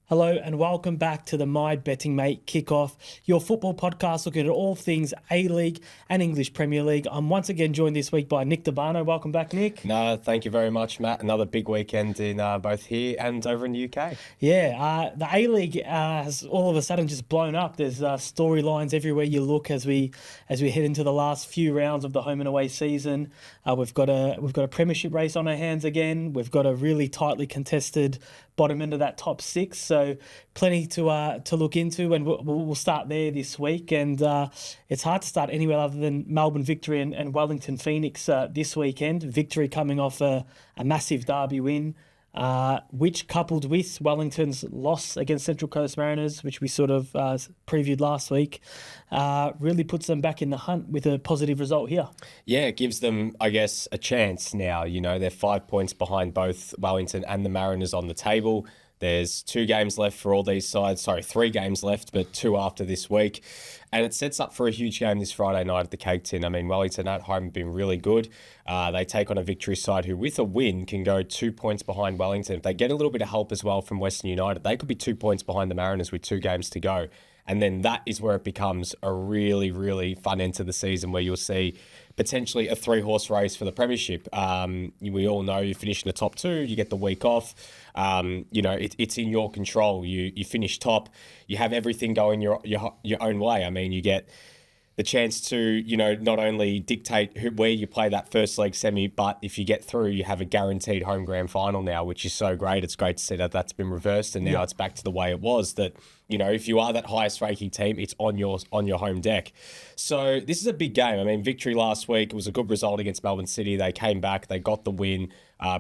Hello and welcome back to the My Betting Mate Kickoff, your football podcast looking at all things A-League and English Premier League. I'm once again joined this week by Nick Dabano. Welcome back, Nick. No, thank you very much, Matt. Another big weekend in both here and over in the UK. Yeah, the A-League has all of a sudden just blown up. There's storylines everywhere you look as we head into the last few rounds of the home and away season. We've got a Premiership race on our hands again. We've got a really tightly contested bottom end of that top six, so plenty to look into, and we'll start there this week. And it's hard to start anywhere other than Melbourne Victory and Wellington Phoenix this weekend. Victory coming off a massive derby win, which coupled with Wellington's loss against Central Coast Mariners, which we sort of previewed last week, really puts them back in the hunt with a positive result here. Yeah, it gives them, I guess, a chance now. You know, they're 5 points behind both Wellington and the Mariners on the table. There's 2 games left for all these sides. Sorry, 3 games left, but 2 after this week. And it sets up for a huge game this Friday night at the Cake Tin. I mean, Wellington at home have been really good. They take on a Victory side who, with a win, can go 2 points behind Wellington. If they get a little bit of help as well from Western United, they could be 2 points behind the Mariners with 2 games to go. And then that is where it becomes a really, really fun end to the season where you'll see potentially a 3-horse race for the Premiership. We all know you finish in the top 2, you get the week off. It's in your control. You finish top, you have everything going your own way. I mean, you get the chance to, not only dictate where you play that first leg semi, but if you get through, you have a guaranteed home grand final now, which is so great. It's great to see that that's been reversed, and now it's back to the way it was, that, if you are that highest ranking team, it's on your home deck. So this is a big game. I mean, Victory last week, it was a good result against Melbourne City. They came back, they got the win.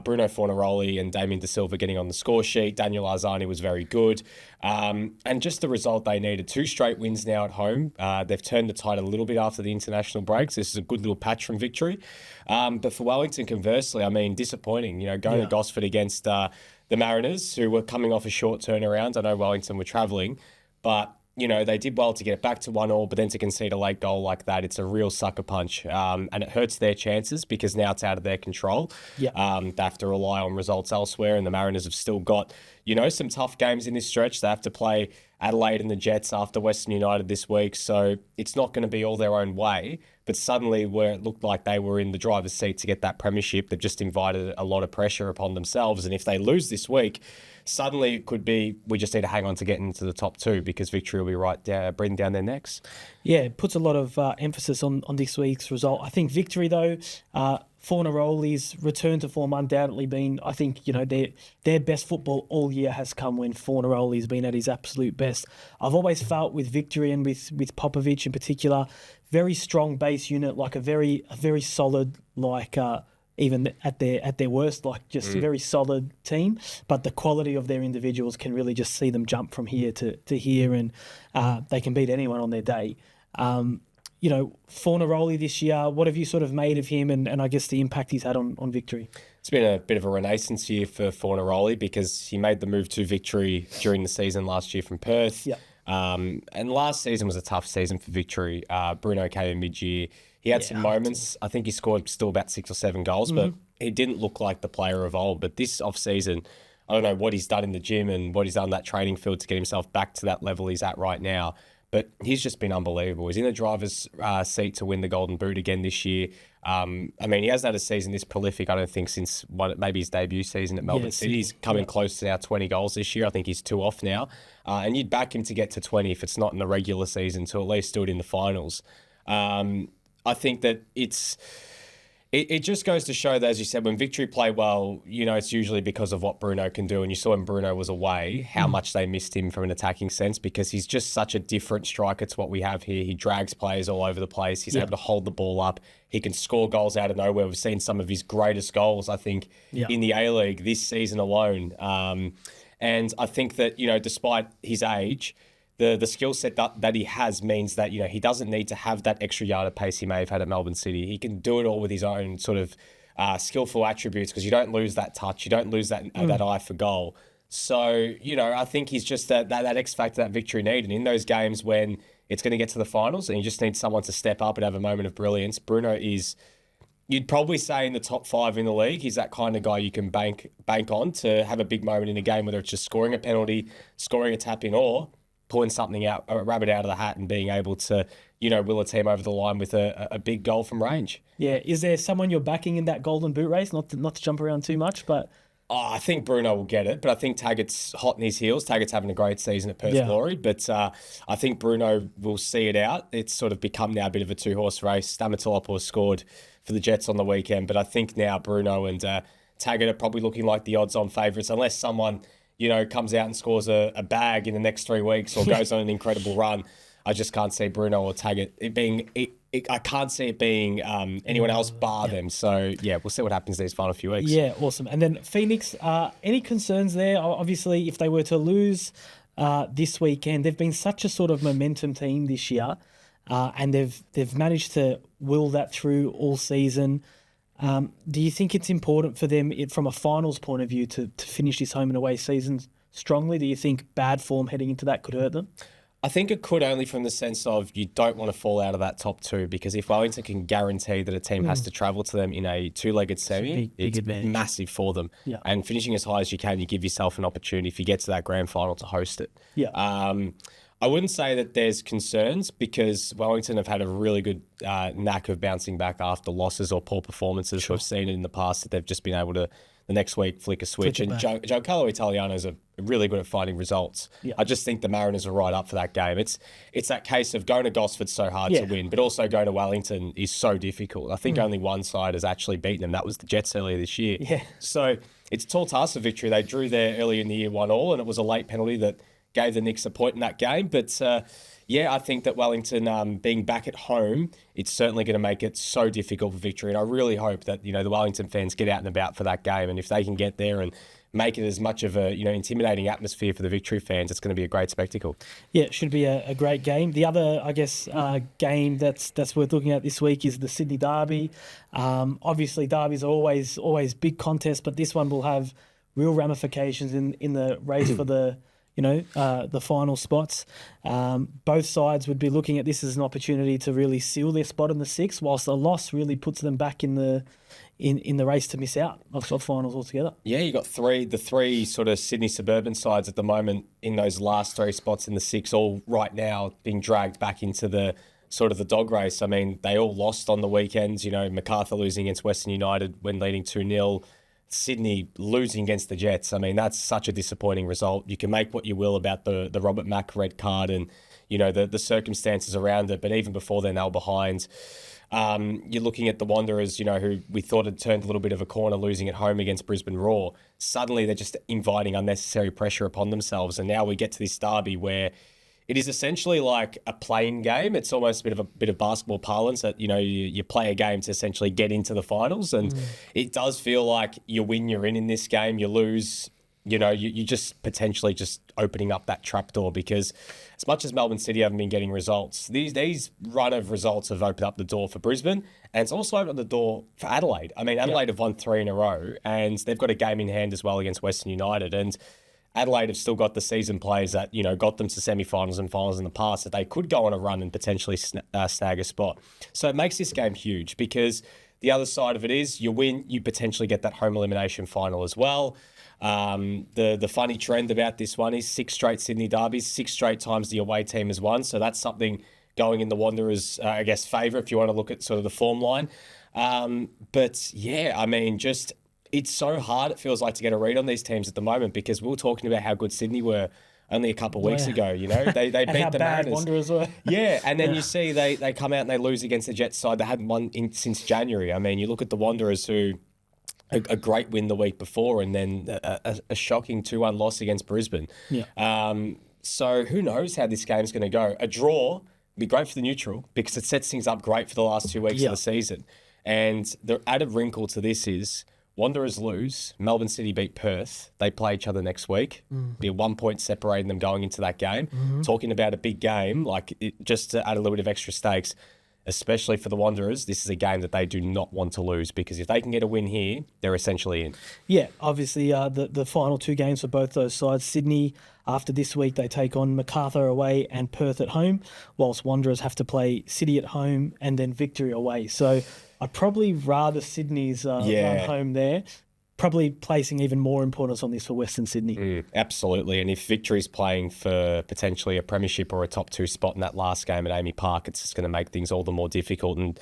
Bruno Fornaroli and Damien De Silva getting on the score sheet. Daniel Arzani was very good. And just the result they needed. 2 straight wins now at home. They've turned the tide a little bit after the international breaks. This is a good little patch from Victory. But for Wellington, conversely, I mean, disappointing. Going to Gosford against the Mariners, who were coming off a short turnaround. I know Wellington were travelling, but they did well to get it back to 1-1, but then to concede a late goal like that, it's a real sucker punch. And it hurts their chances because now it's out of their control. They have to rely on results elsewhere, and the Mariners have still got, some tough games in this stretch. They have to play Adelaide and the Jets after Western United this week, so it's not going to be all their own way. But suddenly, where it looked like they were in the driver's seat to get that premiership, they've just invited a lot of pressure upon themselves. And if they lose this week, suddenly it could be we just need to hang on to getting into the top 2 because Victory will be right down, breathing down their necks. Yeah, it puts a lot of emphasis on this week's result. I think Victory, though, Fornaroli's return to form undoubtedly been, I think, their best football all year has come when Fornaroli's been at his absolute best. I've always felt with Victory and with Popovic in particular, very strong base unit, like a very solid, like even at their worst, like just a very solid team. But the quality of their individuals can really just see them jump from here to here, and they can beat anyone on their day. Fornaroli this year, what have you sort of made of him and I guess the impact he's had on Victory? It's been a bit of a renaissance year for Fornaroli because he made the move to Victory during the season last year from Perth. And last season was a tough season for Victory. Bruno came in mid-year. He had some moments. I think he scored still about 6 or 7 goals, but he didn't look like the player of old. But this off-season, I don't know what he's done in the gym and what he's done in that training field to get himself back to that level he's at right now. But he's just been unbelievable. He's in the driver's seat to win the Golden Boot again this year. I mean, he hasn't had a season this prolific, I don't think, since maybe his debut season at Melbourne City. He's coming close to now 20 goals this year. I think he's 2 off now. And you'd back him to get to 20 if it's not in the regular season, to at least do it in the finals. I think that it just goes to show that, as you said, when Victory play well, it's usually because of what Bruno can do. And you saw when Bruno was away, how much they missed him from an attacking sense because he's just such a different striker to what we have here. He drags players all over the place. He's able to hold the ball up. He can score goals out of nowhere. We've seen some of his greatest goals, I think, in the A-League this season alone. And I think that, despite his age, the skill set that he has means that, he doesn't need to have that extra yard of pace he may have had at Melbourne City. He can do it all with his own sort of skillful attributes because you don't lose that touch. You don't lose that eye for goal. So, I think he's just that X factor that Victory need. And in those games when it's going to get to the finals and you just need someone to step up and have a moment of brilliance, Bruno is You'd probably say in the top 5 in the league, he's that kind of guy you can bank on to have a big moment in a game, whether it's just scoring a penalty, scoring a tap in, or pulling something out, a rabbit out of the hat, and being able to, will a team over the line with a big goal from range. Yeah, is there someone you're backing in that golden boot race? Not to jump around too much, but I think Bruno will get it, but I think Taggart's hot in his heels. Taggart's having a great season at Perth Glory, but I think Bruno will see it out. It's sort of become now a bit of a two-horse race. Stamatolopoulos scored for the Jets on the weekend, but I think now Bruno and Taggart are probably looking like the odds-on favourites, unless someone, comes out and scores a bag in the next 3 weeks or goes on an incredible run. I just can't see Bruno or Taggart I can't see it being anyone else bar them. So, we'll see what happens these final few weeks. Yeah, awesome. And then Phoenix, any concerns there? Obviously, if they were to lose this weekend, they've been such a sort of momentum team this year, and they've managed to will that through all season. Do you think it's important for them, from a finals point of view, to finish this home and away season strongly? Do you think bad form heading into that could hurt them? I think it could, only from the sense of you don't want to fall out of that top 2, because if Wellington can guarantee that a team has to travel to them in a 2-legged semi, it's massive for them. Yeah. And finishing as high as you can, you give yourself an opportunity, if you get to that grand final, to host it. Yeah. I wouldn't say that there's concerns, because Wellington have had a really good knack of bouncing back after losses or poor performances. Sure. We've seen it in the past that they've just been able to, the next week, flick a switch. And Giancarlo Italiano's really good at finding results. Yeah. I just think the Mariners are right up for that game. It's that case of going to Gosford's so hard to win, but also going to Wellington is so difficult. I think only one side has actually beaten them. That was the Jets earlier this year. Yeah. So it's a tall task for Victory. They drew there earlier in the year 1-1, and it was a late penalty that gave the Knicks a point in that game. But I think that Wellington being back at home, it's certainly going to make it so difficult for Victory. And I really hope that, the Wellington fans get out and about for that game. And if they can get there and make it as much of a, intimidating atmosphere for the Victory fans, it's going to be a great spectacle. Yeah, it should be a great game. The other, I guess, game that's worth looking at this week is the Sydney Derby. Obviously, derbies are always big contests, but this one will have real ramifications in the race for the final spots. Both sides would be looking at this as an opportunity to really seal their spot in the 6, whilst a loss really puts them back in the race to miss out of finals altogether. Yeah, you got the three sort of Sydney suburban sides at the moment in those last 3 spots in the 6, all right now being dragged back into the sort of the dog race. I mean, they all lost on the weekends. MacArthur losing against Western United when leading 2-0. Sydney losing against the Jets. I mean, that's such a disappointing result. You can make what you will about the Robert Mack red card and, the circumstances around it. But even before then, they were behind. You're looking at the Wanderers, who we thought had turned a little bit of a corner, losing at home against Brisbane Roar. Suddenly, they're just inviting unnecessary pressure upon themselves. And now we get to this derby where it is essentially like a playing game. It's almost a bit of basketball parlance that, you play a game to essentially get into the finals. And it does feel like you win, you're in this game. You lose, you just potentially just opening up that trapdoor, because as much as Melbourne City haven't been getting results, these run of results have opened up the door for Brisbane, and it's also opened up the door for Adelaide. I mean, Adelaide have won 3 in a row, and they've got a game in hand as well against Western United. And Adelaide have still got the season players that, got them to semi-finals and finals in the past, that they could go on a run and potentially snag a spot. So it makes this game huge, because the other side of it is you win, you potentially get that home elimination final as well. The funny trend about this one is 6 straight Sydney derbies, 6 straight times the away team has won. So that's something going in the Wanderers, favour, if you want to look at sort of the form line. It's so hard, it feels like, to get a read on these teams at the moment, because we were talking about how good Sydney were only a couple of weeks ago. They beat the Mariners. Wanderers were. Yeah, and then you see they come out and they lose against the Jets side. They hadn't won since January. I mean, you look at the Wanderers, who a great win the week before, and then a shocking 2-1 loss against Brisbane. Yeah. So who knows how this game's going to go. A draw would be great for the neutral, because it sets things up great for the last 2 weeks of the season. And the added wrinkle to this is Wanderers lose, Melbourne City beat Perth. They play each other next week. Be a 1 point separating them going into that game. Talking about a big game, just to add a little bit of extra stakes, especially for the Wanderers, this is a game that they do not want to lose, because if they can get a win here, they're essentially in. Yeah, obviously the final 2 games for both those sides. Sydney, after this week, they take on MacArthur away and Perth at home, whilst Wanderers have to play City at home and then Victory away. So I'd probably rather Sydney's run home there, probably placing even more importance on this for Western Sydney. Absolutely. And if Victory's playing for potentially a premiership or a top 2 spot in that last game at Amy Park, it's just going to make things all the more difficult. And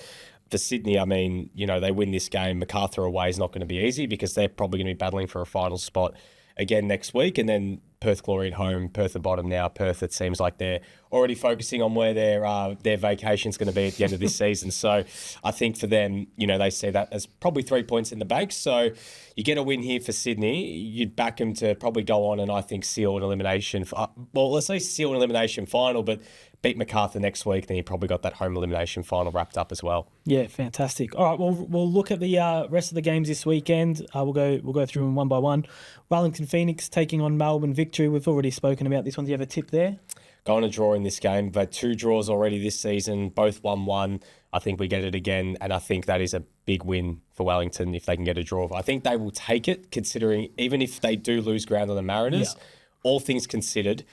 for Sydney, I mean, they win this game. Macarthur away is not going to be easy because they're probably going to be battling for a final spot again next week. And then Perth Glory at home, Perth at bottom now. Perth, it seems like they're already focusing on where their vacation's going to be at the end of this season. So I think for them, they see that as probably 3 points in the bank. So you get a win here for Sydney, you'd back them to probably go on and I think seal an elimination. Let's say seal an elimination final, but beat Macarthur next week, then you probably got that home elimination final wrapped up as well. Yeah, fantastic. All right, we'll look at the rest of the games this weekend. We'll go through them one by one. Wellington Phoenix taking on Melbourne Victory. We've already spoken about this one. Do you have a tip there? Going to draw in this game. We've had 2 draws already this season, both 1-1. I think we get it again, and I think that is a big win for Wellington if they can get a draw. I think they will take it, considering even if they do lose ground on the Mariners, all things considered,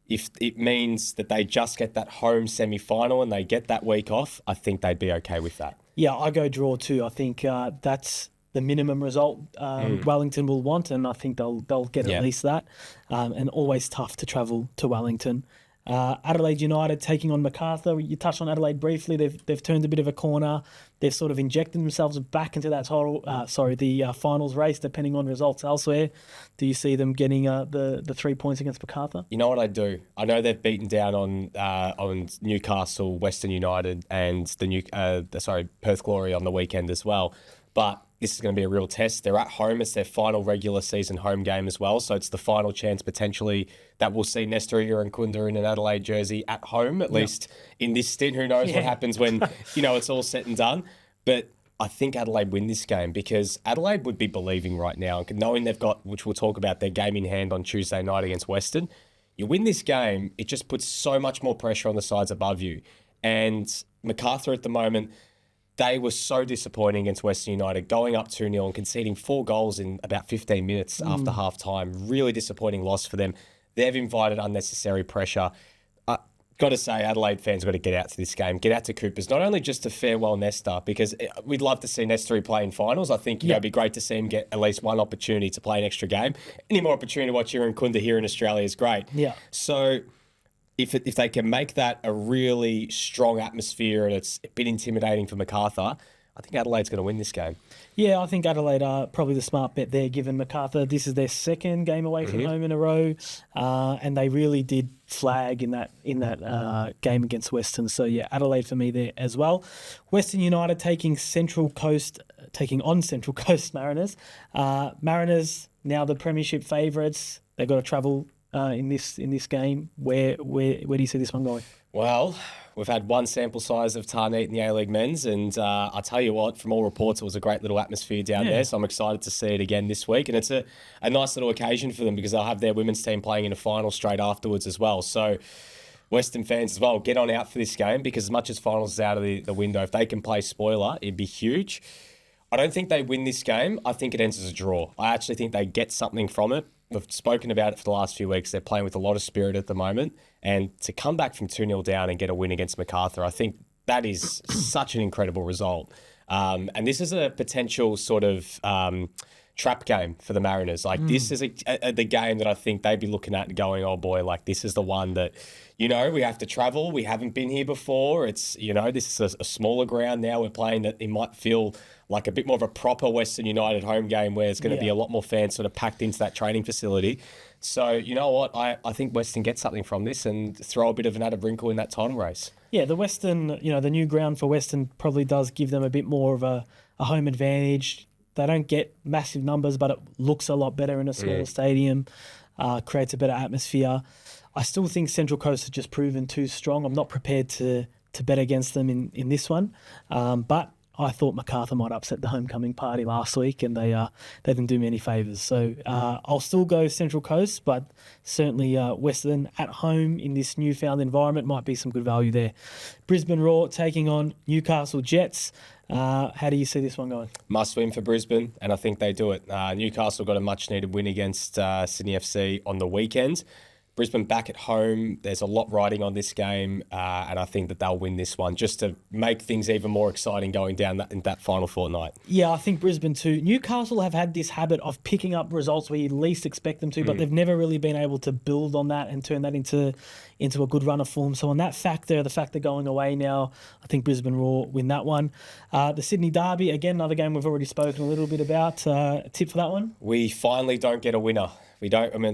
if it means that they just get that home semi-final and they get that week off, I think they'd be okay with that. Yeah, I go draw too. I think that's the minimum result Wellington will want, and I think they'll get at least that. And always tough to travel to Wellington. Adelaide United taking on Macarthur. You touched on Adelaide briefly. They've turned a bit of a corner. They've sort of injected themselves back into that the finals race, depending on results elsewhere. Do you see them getting the 3 points against Macarthur? You know what I do? I know they've beaten down on Newcastle, Western United, and Perth Glory on the weekend as well. But this is going to be a real test. They're at home. It's their final regular season home game as well. So it's the final chance potentially that we'll see Nestor Irankunda in an Adelaide jersey at home, at least in this stint. Who knows what happens when, it's all said and done. But I think Adelaide win this game because Adelaide would be believing right now, knowing they've got, which we'll talk about, their game in hand on Tuesday night against Western. You win this game, it just puts so much more pressure on the sides above you. And Macarthur at the moment, they were so disappointing against Western United, going up 2-0 and conceding 4 goals in about 15 minutes after half-time. Really disappointing loss for them. They've invited unnecessary pressure. Got to say, Adelaide fans got to get out to this game, get out to Coopers, not only just to farewell Nestor, because we'd love to see Nestor play in finals. I think it'd be great to see him get at least one opportunity to play an extra game. Any more opportunity to watch Irankunda here in Australia is great. Yeah. So if they can make that a really strong atmosphere and it's a bit intimidating for Macarthur, I think Adelaide's going to win this game. Yeah, I think Adelaide are probably the smart bet there, given Macarthur. This is their second game away from home in a row, and they really did flag in that game against Western. So yeah, Adelaide for me there as well. Western United taking on Central Coast Mariners. Mariners now the Premiership favourites. They've got to travel in this game. Where do you see this one going? Well, we've had one sample size of Tarneet in the A-League men's, and I'll tell you what, from all reports, it was a great little atmosphere down there, so I'm excited to see it again this week. And it's a nice little occasion for them because they'll have their women's team playing in a final straight afterwards as well. So Western fans as well, get on out for this game because as much as finals is out of the window, if they can play spoiler, it'd be huge. I don't think they win this game. I think it ends as a draw. I actually think they get something from it. We've spoken about it for the last few weeks. They're playing with a lot of spirit at the moment. And to come back from 2-0 down and get a win against Macarthur, I think that is such an incredible result. And this is a potential sort of trap game for the Mariners. This is the game that I think they'd be looking at and going, oh boy, this is the one that, we have to travel. We haven't been here before. It's, this is a smaller ground now. We're playing that it might feel like a bit more of a proper Western United home game where it's going to be a lot more fans sort of packed into that training facility. So, you know what? I think Western gets something from this and throw a bit of an added wrinkle in that title race. Yeah, the Western, the new ground for Western probably does give them a bit more of a home advantage. They don't get massive numbers, but it looks a lot better in a smaller stadium, creates a better atmosphere. I still think Central Coast has just proven too strong. I'm not prepared to bet against them in this one, but I thought Macarthur might upset the homecoming party last week, and they didn't do me any favours. So I'll still go Central Coast, but certainly Western at home in this newfound environment might be some good value there. Brisbane Roar taking on Newcastle Jets. How do you see this one going? Must win for Brisbane, and I think they do it. Newcastle got a much-needed win against Sydney FC on the weekend. Brisbane back at home. There's a lot riding on this game, and I think that they'll win this one just to make things even more exciting going down in that final fortnight. Yeah, I think Brisbane too. Newcastle have had this habit of picking up results where you least expect them to, but they've never really been able to build on that and turn that into a good run of form. So on that factor, the fact they're going away now, I think Brisbane Roar win that one. The Sydney Derby, again, another game we've already spoken a little bit about. Tip for that one? We finally don't get a winner.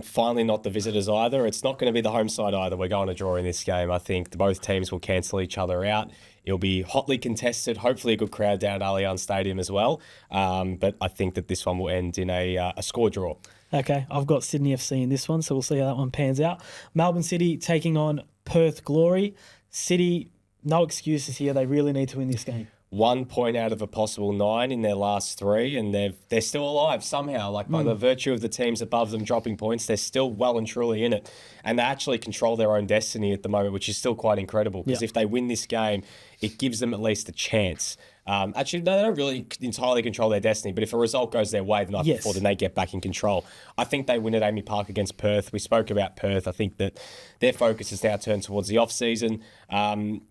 Finally not the visitors either. It's not going to be the home side either. We're going to draw in this game. I think both teams will cancel each other out. It'll be hotly contested, hopefully a good crowd down at Allianz Stadium as well. But I think that this one will end in a score draw. Okay, I've got Sydney FC in this one, so we'll see how that one pans out. Melbourne City taking on Perth Glory. City, no excuses here. They really need to win this game. 1 point out of a possible 9 in their last 3, and they're still alive somehow. Like by the virtue of the teams above them dropping points, they're still well and truly in it. And they actually control their own destiny at the moment, which is still quite incredible. Because if they win this game, it gives them at least a chance. Actually, no, they don't really entirely control their destiny, but if a result goes their way the night before, then they get back in control. I think they win at Amy Park against Perth. We spoke about Perth. I think that their focus is now turned towards the off-season.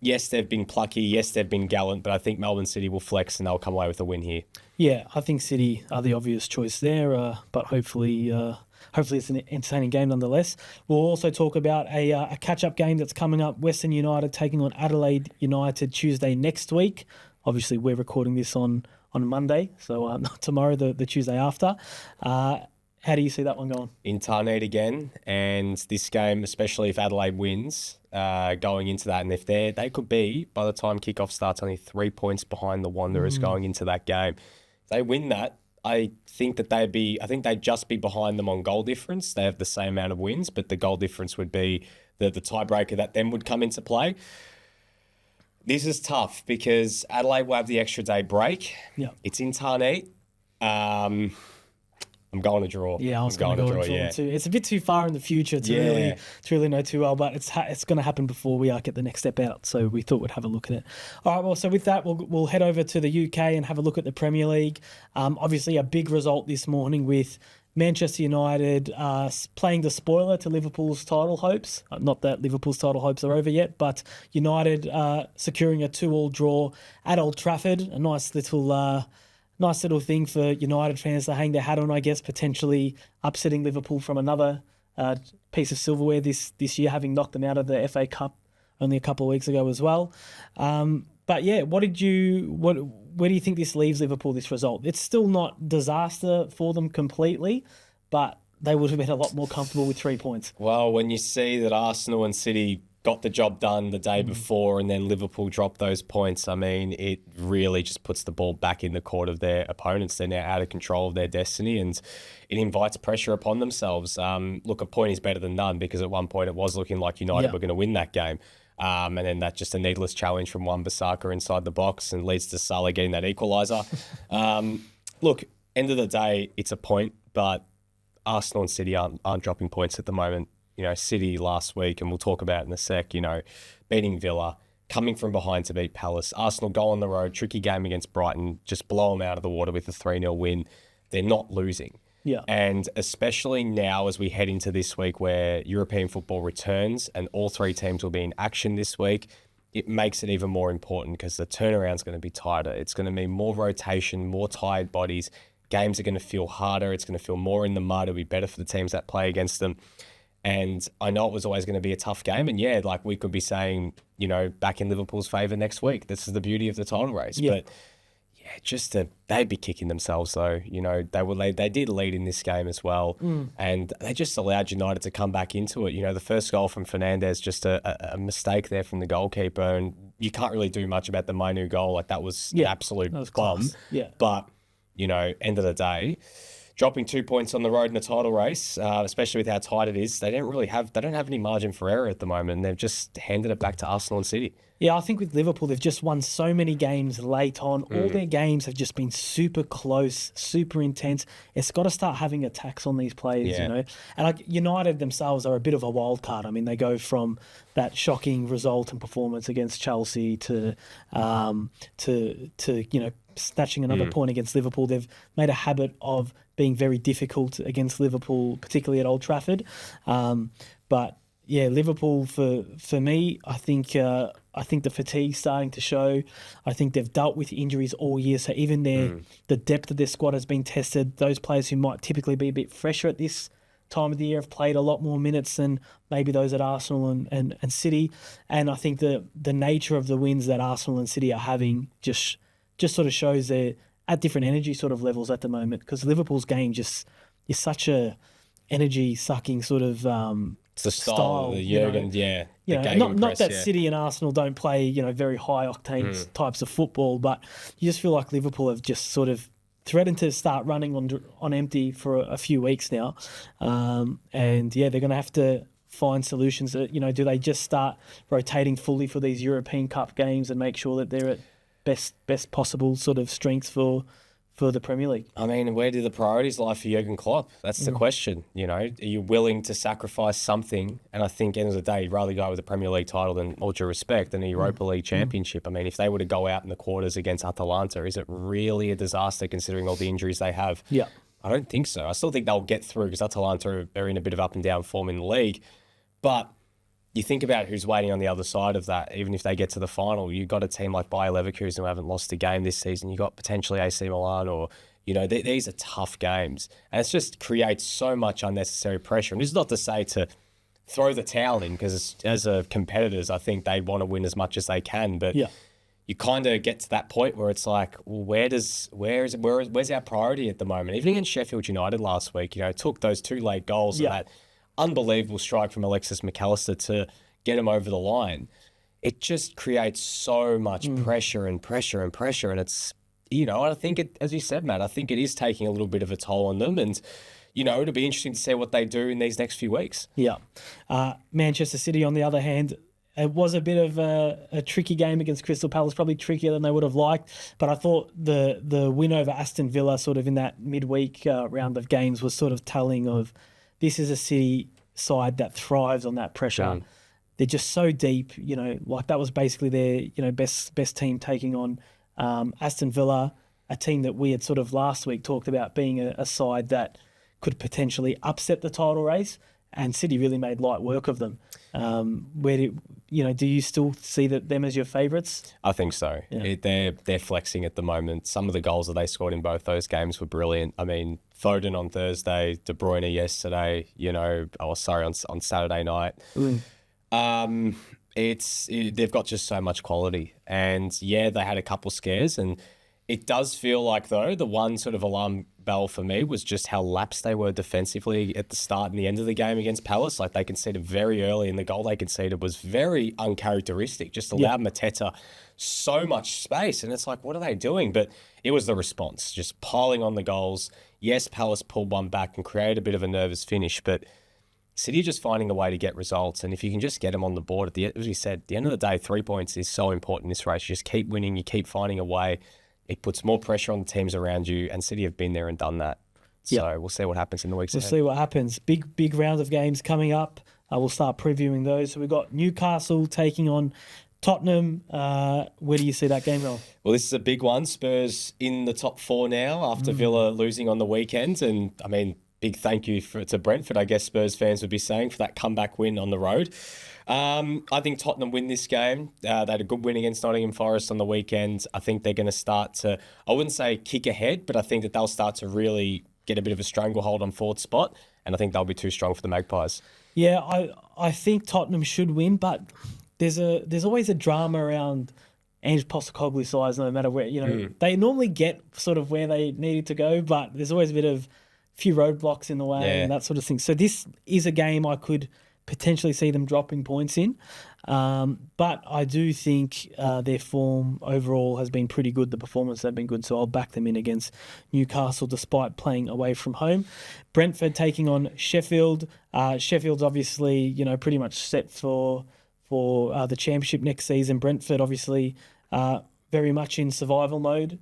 Yes, they've been plucky. Yes, they've been gallant, but I think Melbourne City will flex and they'll come away with a win here. Yeah, I think City are the obvious choice there, but hopefully it's an entertaining game nonetheless. We'll also talk about a catch-up game that's coming up. Western United taking on Adelaide United Tuesday next week. Obviously, we're recording this on Monday, so not tomorrow, the Tuesday after. How do you see that one going? In Tarneit again, and this game, especially if Adelaide wins, going into that, and if they could be, by the time kickoff starts, only 3 points behind the Wanderers going into that game. If they win that, I think they'd just be behind them on goal difference. They have the same amount of wins, but the goal difference would be the tiebreaker that then would come into play. This is tough because Adelaide will have the extra day break. Yeah, it's in Tarneit. I'm going to draw. Yeah, I was going to draw too. It's a bit too far in the future to really know too well, but it's going to happen before we get the next step out. So we thought we'd have a look at it. All right. Well, so with that, we'll head over to the UK and have a look at the Premier League. Obviously, a big result this morning with Manchester United playing the spoiler to Liverpool's title hopes. Not that Liverpool's title hopes are over yet, but United securing a 2-2 draw at Old Trafford. A nice little thing for United fans to hang their hat on, I guess, potentially upsetting Liverpool from another piece of silverware this year, having knocked them out of the FA Cup only a couple of weeks ago as well. But yeah, where do you think this leaves Liverpool, this result? It's still not disaster for them completely, but they would have been a lot more comfortable with 3 points. Well, when you see that Arsenal and City got the job done the day before and then Liverpool dropped those points, I mean, it really just puts the ball back in the court of their opponents. They're now out of control of their destiny and it invites pressure upon themselves. Look, a point is better than none because at one point it was looking like United were going to win that game. And then that's just a needless challenge from Wan-Bissaka inside the box and leads to Salah getting that equaliser. Look, end of the day, it's a point, but Arsenal and City aren't dropping points at the moment. You know, City last week, and we'll talk about it in a sec, beating Villa, coming from behind to beat Palace. Arsenal go on the road, tricky game against Brighton, just blow them out of the water with a 3-0 win. They're not losing. Yeah. And especially now as we head into this week where European football returns and all 3 teams will be in action this week, it makes it even more important because the turnaround's going to be tighter. It's going to mean more rotation, more tired bodies. Games are going to feel harder. It's going to feel more in the mud. It'll be better for the teams that play against them. And I know it was always going to be a tough game. And yeah, like we could be saying, back in Liverpool's favour next week. This is the beauty of the title race. Yeah. But yeah, they'd be kicking themselves though. They did lead in this game as well. And they just allowed United to come back into it. The first goal from Fernandes, just a mistake there from the goalkeeper. And you can't really do much about the Mainu goal. Like that was an absolute bum. Yeah. But, end of the day, dropping 2 points on the road in the title race, especially with how tight it is, they don't have any margin for error at the moment. And they've just handed it back to Arsenal and City. Yeah, I think with Liverpool, they've just won so many games late on. All their games have just been super close, super intense. It's got to start having a tax on these players, And United themselves are a bit of a wild card. I mean, they go from that shocking result and performance against Chelsea to snatching another point against Liverpool. They've made a habit of being very difficult against Liverpool, particularly at Old Trafford. But Yeah, Liverpool for me, I think the fatigue's starting to show. I think they've dealt with injuries all year, so even the depth of their squad has been tested. Those players who might typically be a bit fresher at this time of the year have played a lot more minutes than maybe those at Arsenal and City. And I think the nature of the wins that Arsenal and City are having just sort of shows they're at different energy sort of levels at the moment, because Liverpool's game just is such a energy sucking sort of It's the style of the Jurgen, the not gegenpress, that City and Arsenal don't play, very high octane types of football, but you just feel like Liverpool have just sort of threatened to start running on empty for a few weeks now. And yeah, they're going to have to find solutions that, do they just start rotating fully for these European Cup games and make sure that they're at best possible sort of strengths for the Premier League? I mean, where do the priorities lie for Jurgen Klopp? That's the question. Are you willing to sacrifice something? And I think, end of the day, you'd rather go with a Premier League title than, all due respect, than a Europa League championship. I mean, if they were to go out in the quarters against Atalanta, is it really a disaster considering all the injuries they have? Yeah. I don't think so. I still think they'll get through because Atalanta are in a bit of up and down form in the league. But you think about who's waiting on the other side of that. Even if they get to the final, you've got a team like Bayer Leverkusen who haven't lost a game this season. You've got potentially AC Milan or, these are tough games. And it just creates so much unnecessary pressure. And this is not to say to throw the towel in, because as a competitors, I think they want to win as much as they can. But you kind of get to that point where it's like, well, where's our priority at the moment? Even against Sheffield United last week, took those 2 late goals and that unbelievable strike from Alexis McAllister to get him over the line. It just creates so much pressure and pressure and pressure. And it's, I think it, as you said, Matt, I think it is taking a little bit of a toll on them. And, it'll be interesting to see what they do in these next few weeks. Yeah. Manchester City, on the other hand, it was a bit of a tricky game against Crystal Palace, probably trickier than they would have liked. But I thought the win over Aston Villa sort of in that midweek round of games was sort of telling of, this is a City side that thrives on that pressure. They're just so deep, like that was basically their, best team taking on Aston Villa, a team that we had sort of last week talked about being a side that could potentially upset the title race, and City really made light work of them. Do you still see them as your favourites? I think so. Yeah. They're flexing at the moment. Some of the goals that they scored in both those games were brilliant. I mean, Foden on Thursday, De Bruyne yesterday, on Saturday night. They've got just so much quality. And they had a couple scares, and it does feel like, though, the one sort of alarm bell for me was just how lapsed they were defensively at the start and the end of the game against Palace. Like, they conceded very early, and the goal they conceded was very uncharacteristic, just allowed Mateta so much space. And it's like, what are they doing? But it was the response, just piling on the goals. Yes, Palace pulled one back and created a bit of a nervous finish, but City are just finding a way to get results. And if you can just get them on the board, as we said, at the end of the day, 3 points is so important in this race. You just keep winning, you keep finding a way. It puts more pressure on the teams around you, and City have been there and done that. So we'll see what happens in the weeks ahead. We'll see what happens. Big rounds of games coming up. We'll start previewing those. So we've got Newcastle taking on Tottenham. Where do you see that game going? Well, this is a big one. Spurs in the top 4 now after Villa losing on the weekend. And, I mean, big thank you to Brentford, I guess Spurs fans would be saying, for that comeback win on the road. I think Tottenham win this game. They had a good win against Nottingham Forest on the weekend. I think they're going to start to, I wouldn't say kick ahead, but I think that they'll start to really get a bit of a stranglehold on fourth spot, and I think they'll be too strong for the Magpies. Yeah, I think Tottenham should win, but there's always a drama around Ange Postecoglou's sides, no matter where, they normally get sort of where they needed to go, but there's always a few roadblocks in the way and that sort of thing. So this is a game I could potentially see them dropping points in. But I do think their form overall has been pretty good. The performance has been good, so I'll back them in against Newcastle despite playing away from home. Brentford taking on Sheffield. Sheffield's obviously, pretty much set for the championship next season. Brentford obviously very much in survival mode.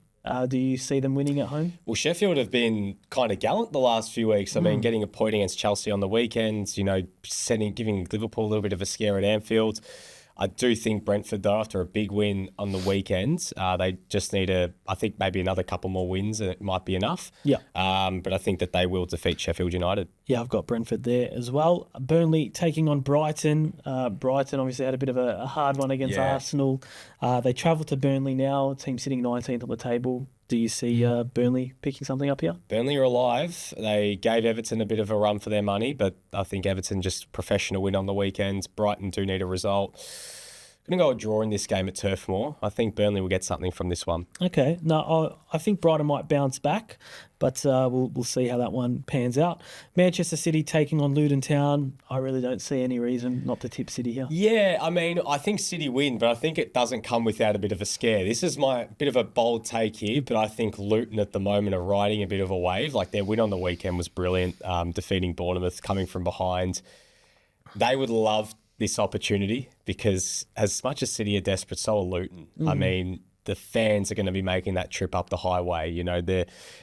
Do you see them winning at home? Well, Sheffield have been kind of gallant the last few weeks. I mean, getting a point against Chelsea on the weekends, giving Liverpool a little bit of a scare at Anfield. I do think Brentford, though, after a big win on the weekend, they just need I think maybe another couple more wins and it might be enough. Yeah. But I think that they will defeat Sheffield United. Yeah, I've got Brentford there as well. Burnley taking on Brighton. Brighton obviously had a bit of a hard one against Arsenal. They travel to Burnley now, team sitting 19th on the table. Do you see Burnley picking something up here? Burnley are alive. They gave Everton a bit of a run for their money, but I think Everton just professional win on the weekend. Brighton do need a result. Going to go a draw in this game at Turf Moor. I think Burnley will get something from this one. Okay. No, I think Brighton might bounce back, but we'll see how that one pans out. Manchester City taking on Luton Town. I really don't see any reason not to tip City here. Yeah, I mean, I think City win, but I think it doesn't come without a bit of a scare. This is my bit of a bold take here, but I think Luton at the moment are riding a bit of a wave. Like their win on the weekend was brilliant, defeating Bournemouth, coming from behind. They would love this opportunity because as much as City are desperate, so are Luton. I mean, the fans are going to be making that trip up the highway. You know,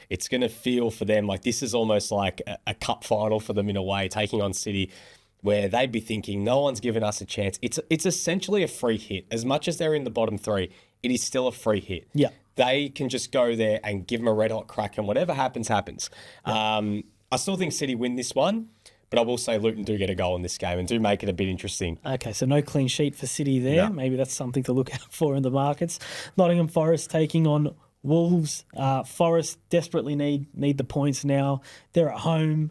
it's going to feel for them like this is almost like a cup final for them in a way, taking on City, where they'd be thinking, no one's given us a chance. It's essentially a free hit. As much as they're in the bottom three, it is still a free hit. Yeah. They can just go there and give them a red hot crack, and whatever happens, happens. Yeah. I still think City win this one. But I will say Luton do get a goal in this game and do make it a bit interesting. Okay, so no clean sheet for City there. No. Maybe that's something to look out for in the markets. Nottingham Forest taking on Wolves. Forest desperately need the points now. They're at home.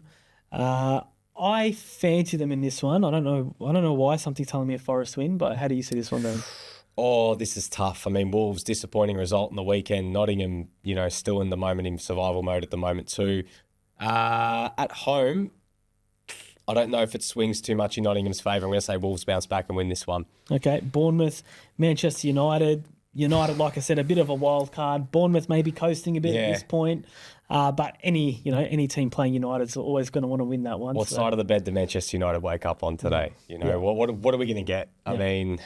I fancy them in this one. I don't know why. Something's telling me a Forest win, but how do you see this one going? Oh, this is tough. I mean, Wolves, disappointing result on the weekend. Nottingham, still in the moment in survival mode at the moment too. At home, I don't know if it swings too much in Nottingham's favour. I'm going to say Wolves bounce back and win this one. Okay, Bournemouth, Manchester United. United, like I said, a bit of a wild card. Bournemouth may be coasting a bit at this point. But any team playing United is always going to want to win that one. What side of the bed did Manchester United wake up on today? What are we going to get? I mean,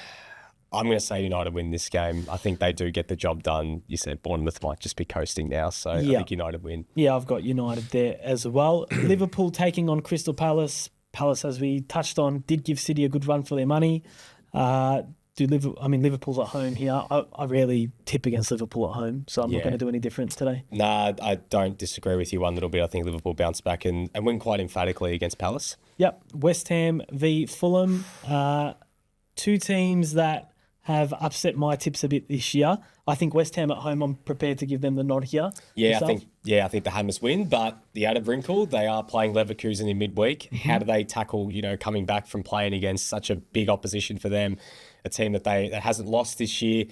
I'm going to say United win this game. I think they do get the job done. You said Bournemouth might just be coasting now, so I think United win. Yeah, I've got United there as well. Liverpool taking on Crystal Palace. Palace, as we touched on, did give City a good run for their money. Liverpool's at home here. I rarely tip against Liverpool at home, so I'm not going to do any difference today. Nah, I don't disagree with you one little bit. I think Liverpool bounced back and win quite emphatically against Palace. Yep. West Ham v Fulham. Two teams that have upset my tips a bit this year. I think West Ham at home, I'm prepared to give them the nod here. I think the Hammers win, but the added wrinkle, they are playing Leverkusen in midweek. Mm-hmm. How do they tackle, coming back from playing against such a big opposition for them, a team that hasn't lost this year.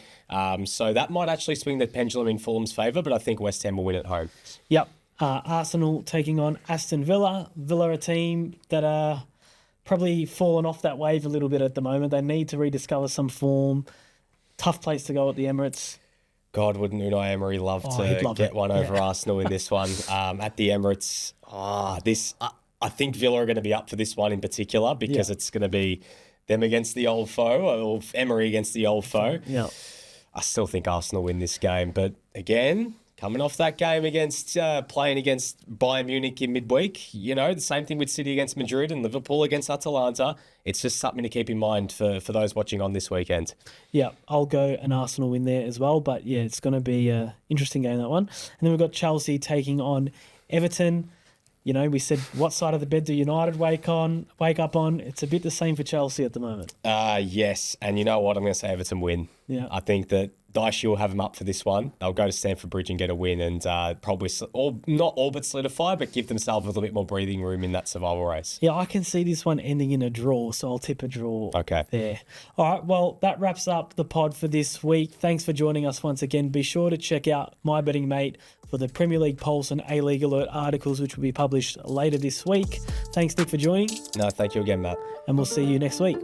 So that might actually swing the pendulum in Fulham's favour, but I think West Ham will win at home. Yep. Arsenal taking on Aston Villa. Villa, a team that are probably fallen off that wave a little bit at the moment. They need to rediscover some form. Tough place to go at the Emirates. God, wouldn't Unai Emery love to get one over Arsenal in this one at the Emirates? I think Villa are going to be up for this one in particular because it's going to be them against the old foe or Emery against the old foe. Yeah, I still think Arsenal win this game, but again, coming off that game against playing against Bayern Munich in midweek, the same thing with City against Madrid and Liverpool against Atalanta. It's just something to keep in mind for those watching on this weekend. Yeah, I'll go an Arsenal win there as well. But yeah, it's going to be an interesting game, that one. And then we've got Chelsea taking on Everton. We said, what side of the bed do United wake up on? It's a bit the same for Chelsea at the moment. Yes, and you know what? I'm going to say Everton win. Yeah, I think that Dyche will have them up for this one. They'll go to Stamford Bridge and get a win and probably not all but solidify, but give themselves a little bit more breathing room in that survival race. Yeah, I can see this one ending in a draw, so I'll tip a draw there. All right, well, that wraps up the pod for this week. Thanks for joining us once again. Be sure to check out My Betting Mate for the Premier League Pulse and A-League Alert articles, which will be published later this week. Thanks, Nick, for joining. No, thank you again, Matt. And we'll see you next week.